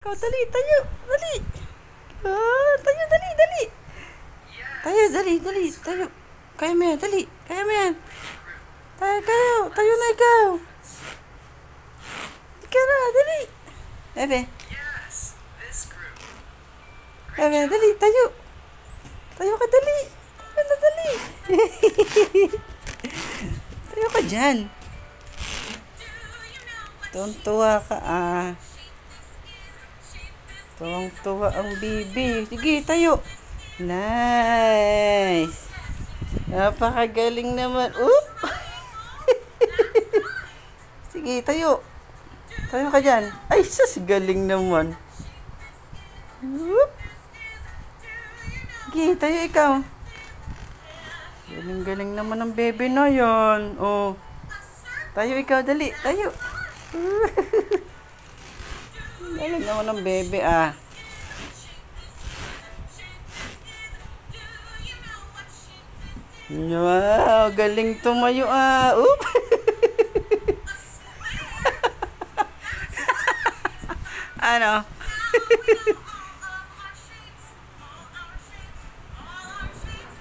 Ikaw, dali, tayo. Dali. Tayo, dali, dali. Tayo, dali, dali. Tayo. Kaya mo yan, dali. Kaya mo yan. Tayo na ikaw. Ikaw na, dali. Bebe. Bebe, dali, tayo. Tayo ka, dali. Tayo na, dali. Tayo ka dyan. Tuwang-tuwa ka, Tuwang-tuwa ang bibi. Sige, tayo. Nice. Napakagaling naman. Oop! Sige, tayo. Tayo ka dyan. Ay, sus, galing naman. Oop! Sige, tayo ikaw. Galing-galing naman ang bebe na yan. Oh. Tayo ikaw, dali. Tayo. Galing naman ang bebe, Wow, galing tumayo, Oop! Ano?